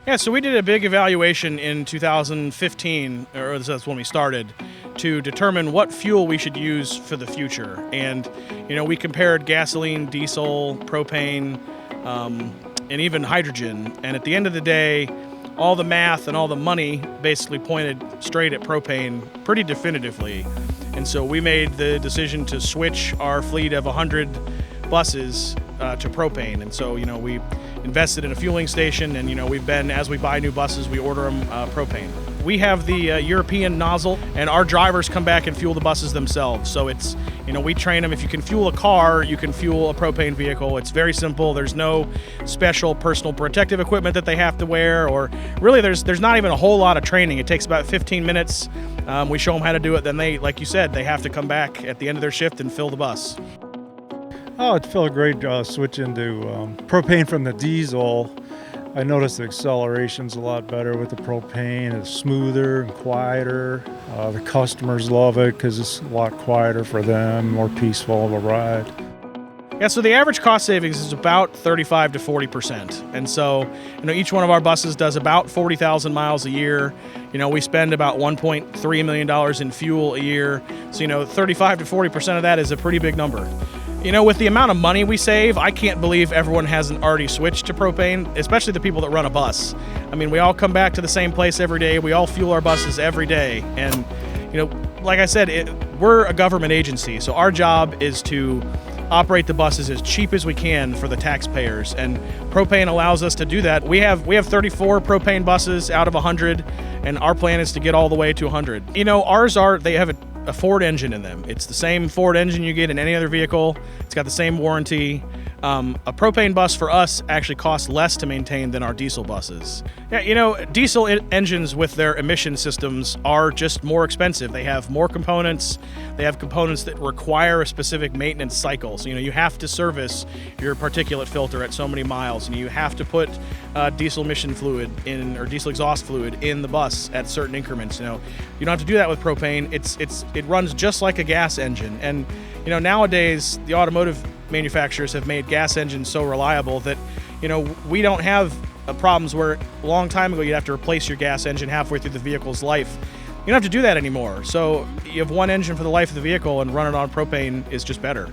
Yeah, so we did a big evaluation in 2015, or that's when we started, to determine what fuel we should use for the future. And, we compared gasoline, diesel, propane, and even hydrogen. And at the end of the day, all the math and all the money basically pointed straight at propane pretty definitively. And so we made the decision to switch our fleet of 100 buses to propane. And so, we invested in a fueling station, and, we've been, as we buy new buses, we order them propane. We have the European nozzle, and our drivers come back and fuel the buses themselves. So it's, we train them. If you can fuel a car, you can fuel a propane vehicle. It's very simple. There's no special personal protective equipment that they have to wear, or really there's not even a whole lot of training. It takes about 15 minutes. We show them how to do it. Then they, like you said, they have to come back at the end of their shift and fill the bus. Oh, it felt great switching to propane from the diesel. I noticed the acceleration's a lot better with the propane. It's smoother and quieter. The customers love it because it's a lot quieter for them, more peaceful of a ride. Yeah, so the average cost savings is about 35 to 40%. And so, each one of our buses does about 40,000 miles a year. We spend about $1.3 million in fuel a year. So, 35 to 40% of that is a pretty big number. With the amount of money we save, I can't believe everyone hasn't already switched to propane, especially the people that run a bus. We all come back to the same place every day. We all fuel our buses every day. And, like I said, we're a government agency, so our job is to operate the buses as cheap as we can for the taxpayers. And propane allows us to do that. We have 34 propane buses out of 100, and our plan is to get all the way to 100. They have a Ford engine in them. It's the same Ford engine you get in any other vehicle. It's got the same warranty. A propane bus for us actually costs less to maintain than our diesel buses. Yeah, diesel engines with their emission systems are just more expensive. They have more components. They have components that require a specific maintenance cycle. So, you have to service your particulate filter at so many miles, and you have to put diesel emission fluid in, or diesel exhaust fluid in the bus at certain increments. You don't have to do that with propane. It runs just like a gas engine. And, nowadays the automotive manufacturers have made gas engines so reliable that, we don't have problems where a long time ago you'd have to replace your gas engine halfway through the vehicle's life. You don't have to do that anymore. So you have one engine for the life of the vehicle, and running on propane is just better.